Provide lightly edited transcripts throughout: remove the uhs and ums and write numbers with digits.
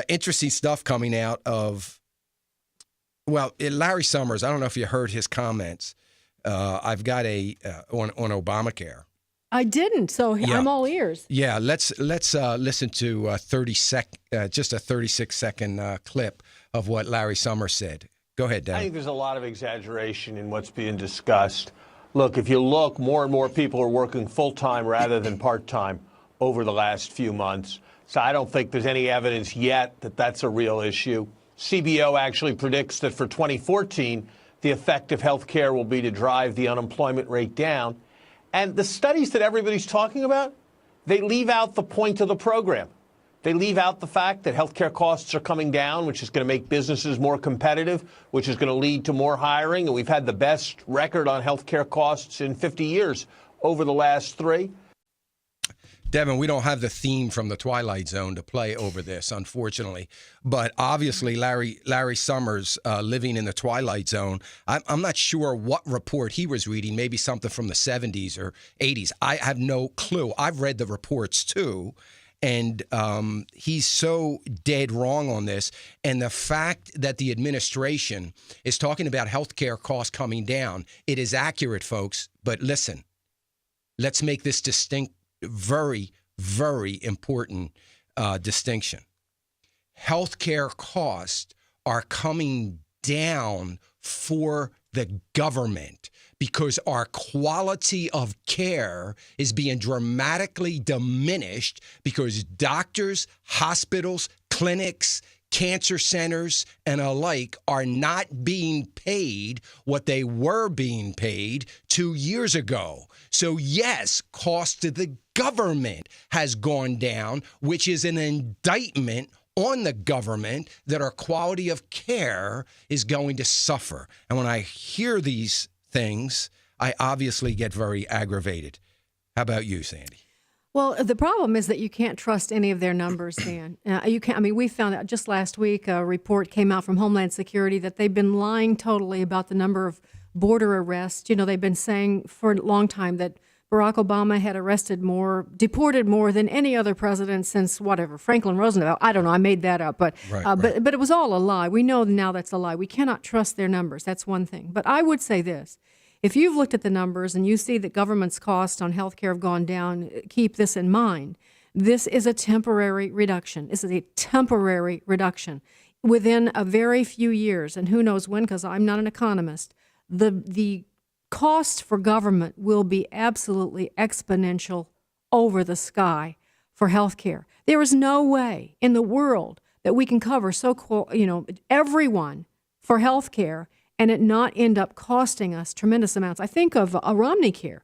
interesting stuff coming out of, Larry Summers. I don't know if you heard his comments. I've got on Obamacare. I didn't, so Yeah. I'm all ears. Yeah, let's listen to just a 36-second clip of what Larry Summers said. Go ahead, Dan. I think there's a lot of exaggeration in what's being discussed. Look, if you look, more and more people are working full-time rather than part-time over the last few months. So I don't think there's any evidence yet that that's a real issue. CBO actually predicts that for 2014, the effect of health care will be to drive the unemployment rate down. And the studies that everybody's talking about, they leave out the point of the program. They leave out the fact that healthcare costs are coming down, which is going to make businesses more competitive, which is going to lead to more hiring. And we've had the best record on healthcare costs in 50 years over the last 3. Devin, we don't have the theme from the Twilight Zone to play over this, unfortunately. But obviously, Larry Summers, living in the Twilight Zone, I'm not sure what report he was reading, maybe something from the 70s or 80s. I have no clue. I've read the reports, too. And he's so dead wrong on this. And the fact that the administration is talking about health care costs coming down, it is accurate, folks. But listen, let's make this distinct. Very, very important distinction. Healthcare costs are coming down for the government because our quality of care is being dramatically diminished because doctors, hospitals, clinics, cancer centers, and alike are not being paid what they were being paid 2 years ago. So yes, cost to the government has gone down, which is an indictment on the government that our quality of care is going to suffer. And when I hear these things, I obviously get very aggravated. How about you, Sandy? Well, the problem is that you can't trust any of their numbers, Dan. You can't. I mean, we found out just last week a report came out from Homeland Security that they've been lying totally about the number of border arrests. You know, they've been saying for a long time that Barack Obama had deported more than any other president since whatever, Franklin Roosevelt. I don't know. I made that up, but but it was all a lie. We know now that's a lie. We cannot trust their numbers. That's one thing. But I would say this. If you've looked at the numbers and you see that government's costs on health care have gone down, keep this in mind. This is a temporary reduction. This is a temporary reduction. Within a very few years, and who knows when, because I'm not an economist, the cost for government will be absolutely exponential over the sky for health care. There is no way in the world that we can cover everyone for health care and it not end up costing us tremendous amounts. I think of ObamaCare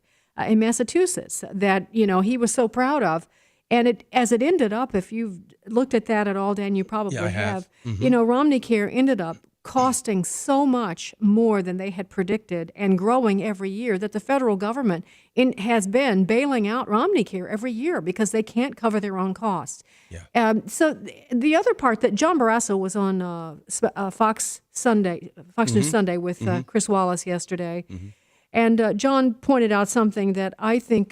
in Massachusetts that, he was so proud of. And as it ended up, if you've looked at that at all, Dan, you probably have. Mm-hmm. ObamaCare ended up costing so much more than they had predicted and growing every year that the federal government has been bailing out ObamaCare every year because they can't cover their own costs. Yeah. So the other part that John Barrasso was on Fox News Sunday with Chris Wallace yesterday, and John pointed out something that I think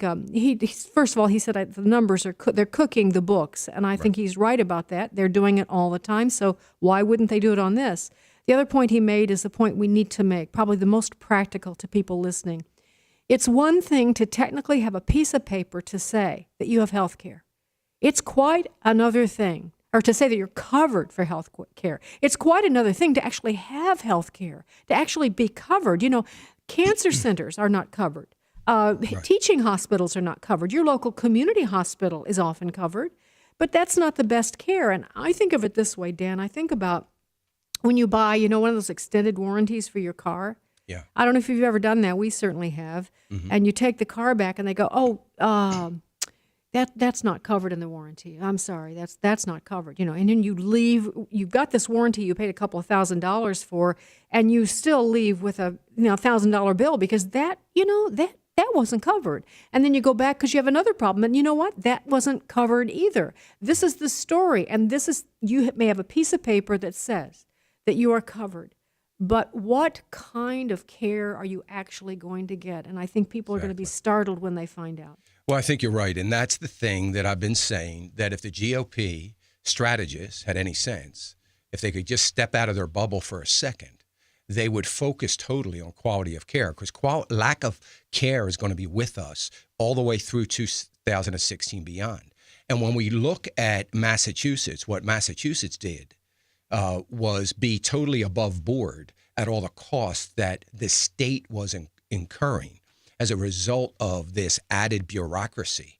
first of all, he said the numbers they're cooking the books, and I think he's right about that. They're doing it all the time, so why wouldn't they do it on this? The other point he made is the point we need to make, probably the most practical to people listening. It's one thing to technically have a piece of paper to say that you have health care. It's quite another thing, or to say that you're covered for health care. It's quite another thing to actually have health care, to actually be covered. Cancer centers are not covered. Teaching hospitals are not covered. Your local community hospital is often covered, but that's not the best care. And I think of it this way, Dan. I think about when you buy, one of those extended warranties for your car. Yeah. I don't know if you've ever done that. We certainly have. Mm-hmm. And you take the car back and they go, that's not covered in the warranty. I'm sorry, that's not covered. And then you leave. You've got this warranty you paid a couple of $1,000s for, and you still leave with a $1,000 bill because that wasn't covered. And then you go back because you have another problem, and you know what? That wasn't covered either. This is the story, and you may have a piece of paper that says that you are covered. But what kind of care are you actually going to get? And I think people are going to be startled when they find out. Well, I think you're right. And that's the thing that I've been saying, that if the GOP strategists had any sense, if they could just step out of their bubble for a second, they would focus totally on quality of care, because lack of care is going to be with us all the way through 2016 beyond. And when we look at Massachusetts, what Massachusetts did was be totally above board at all the costs that the state was incurring as a result of this added bureaucracy.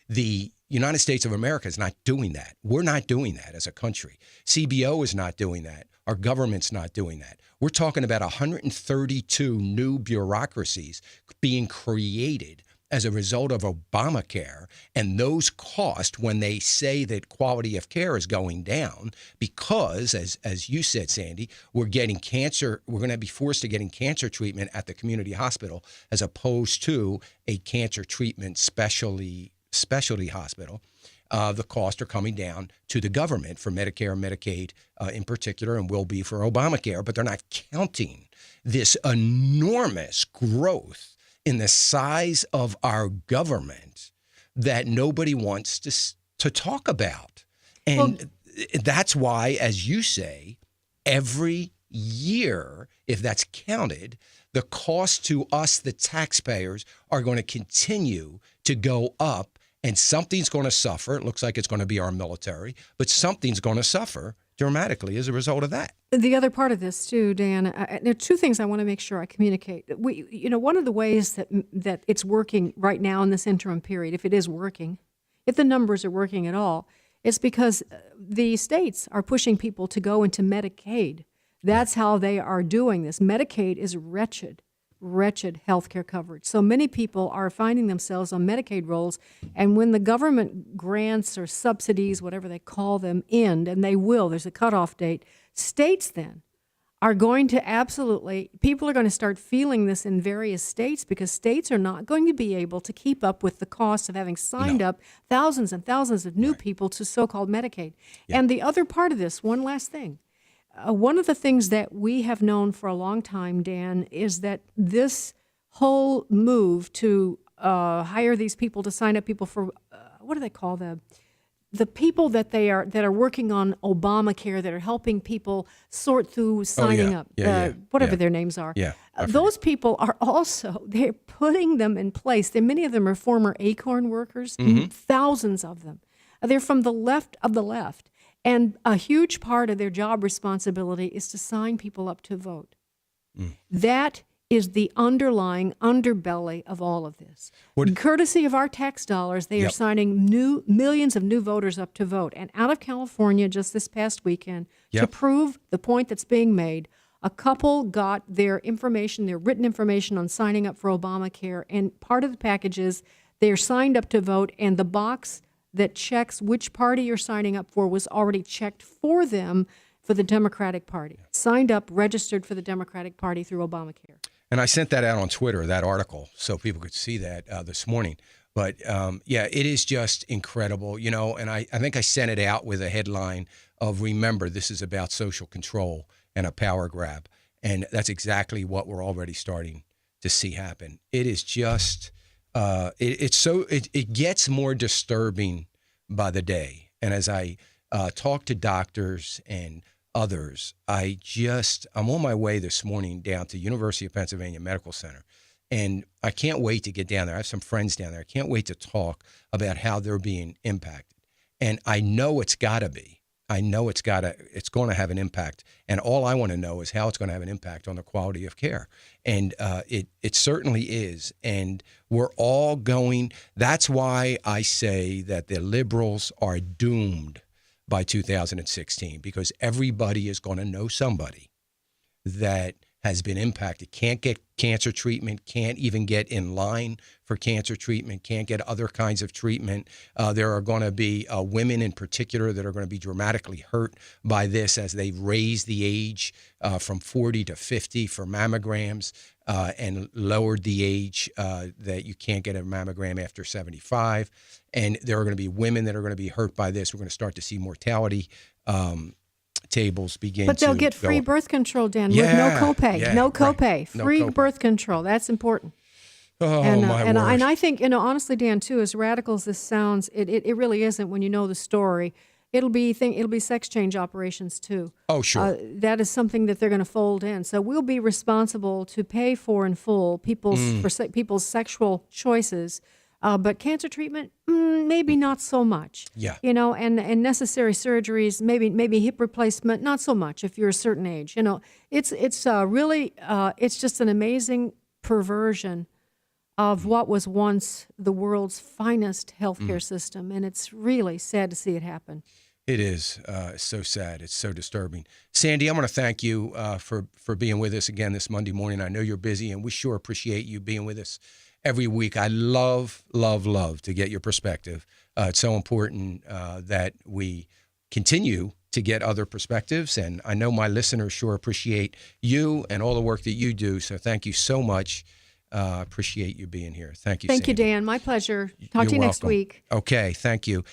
The United States of America is not doing that. We're not doing that as a country. CBO is not doing that. Our government's not doing that. We're talking about 132 new bureaucracies being created as a result of Obamacare, and those costs, when they say that quality of care is going down, because, as you said, Sandy, we're getting cancer, we're going to be forced to getting cancer treatment at the community hospital as opposed to a cancer treatment specialty hospital. The costs are coming down to the government for Medicare and Medicaid in particular, and will be for Obamacare, but they're not counting this enormous growth in the size of our government that nobody wants to talk about. And that's why, as you say, every year, if that's counted, the cost to us, the taxpayers, are going to continue to go up, and something's going to suffer. It looks like it's going to be our military, but something's going to suffer dramatically as a result of that. The other part of this too, Dan, there are two things I want to make sure I communicate. One of the ways that it's working right now in this interim period, if it is working, if the numbers are working at all, it's because the states are pushing people to go into Medicaid. That's how they are doing this. Medicaid is wretched health care coverage. So many people are finding themselves on Medicaid rolls, and when the government grants or subsidies, whatever they call them, end, and they will, there's a cutoff date, states then are going to people are going to start feeling this in various states, because states are not going to be able to keep up with the cost of having signed up thousands and thousands of new people to so-called Medicaid. Yeah. And the other part of this, one last thing, one of the things that we have known for a long time, Dan, is that this whole move to hire these people to sign up people for what do they call the people that are working on Obamacare, that are helping people sort through signing up, whatever their names are. Yeah, those people are also, they're putting them in place. Many of them are former ACORN workers, thousands of them. They're from the left of the left. And a huge part of their job responsibility is to sign people up to vote. That is the underlying underbelly of all of this. Courtesy of our tax dollars, they are signing millions of new voters up to vote. And out of California just this past weekend, to prove the point that's being made, a couple got their information, their written information on signing up for Obamacare, and part of the package is they're signed up to vote, and the box that checks which party you're signing up for was already checked for them for the Democratic Party. Signed up, registered for the Democratic Party through Obamacare. And I sent that out on Twitter, that article, so people could see that this morning. But it is just incredible, and I think I sent it out with a headline of, remember, this is about social control and a power grab. And that's exactly what we're already starting to see happen. It is just... It gets more disturbing by the day. And as I talk to doctors and others, I'm on my way this morning down to University of Pennsylvania Medical Center. And I can't wait to get down there. I have some friends down there. I can't wait to talk about how they're being impacted. And I know it's got to be. It's going to have an impact. And all I want to know is how it's going to have an impact on the quality of care. And it certainly is. And we're all going, that's why I say that the liberals are doomed by 2016, because everybody is going to know somebody that has been impacted, can't get cancer treatment, can't even get in line for cancer treatment, can't get other kinds of treatment. There are going to be women in particular that are going to be dramatically hurt by this as they raise the age from 40 to 50 for mammograms and lowered the age that you can't get a mammogram after 75. And there are going to be women that are going to be hurt by this. We're going to start to see mortality tables begin. But they'll get free birth control, Dan, with no copay. Yeah, no copay. Right. Free No copay. birth control. That's important. Oh, and my word. And I think, honestly, Dan, too, as radical as this sounds, it really isn't when you know the story. It'll be sex change operations too. Oh, sure. That is something that they're going to fold in. So we'll be responsible to pay for in full people's sexual choices. But cancer treatment, maybe not so much. Yeah. And necessary surgeries, maybe hip replacement, not so much if you're a certain age. It's really it's just an amazing perversion of what was once the world's finest healthcare system, and it's really sad to see it happen. It is so sad. It's so disturbing. Sandy, I want to thank you for being with us again this Monday morning. I know you're busy, and we sure appreciate you being with us every week. I love to get your perspective. It's so important that we continue to get other perspectives, and I know my listeners sure appreciate you and all the work that you do, so thank you so much. Appreciate you being here. Thank you, Thank you, Sandy. Dan. My pleasure. Talk to You're you next welcome. week. Okay, thank you.